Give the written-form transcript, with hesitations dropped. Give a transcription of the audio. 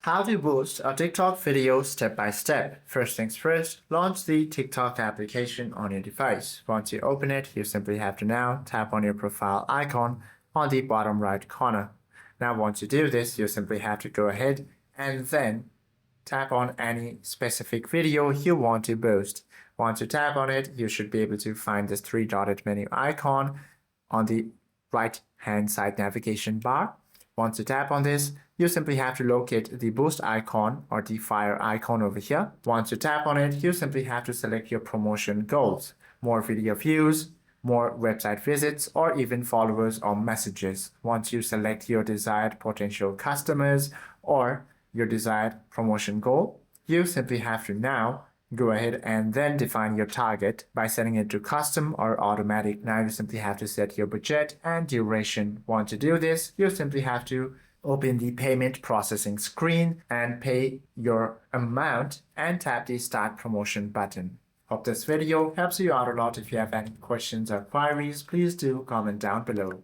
How to boost a TikTok video step by step. First things first, launch the TikTok application on your device. Once you open it, you simply have to now tap on your profile icon on the bottom right corner. Now, once you do this, you simply have to go ahead and then tap on any specific video you want to boost. Once you tap on it, you should be able to find this three-dotted menu icon on the right hand side navigation bar. Once you tap on this, you simply have to locate the boost icon or the fire icon over here. Once you tap on it, you simply have to select your promotion goals, more video views, more website visits, or even followers or messages. Once you select your desired potential customers or your desired promotion goal, you simply have to now go ahead and then define your target by setting it to custom or automatic. Now you simply have to set your budget and duration. Once you do this, you simply have to open the payment processing screen and pay your amount and tap the start promotion button. Hope this video helps you out a lot. If you have any questions or queries, please do comment down below.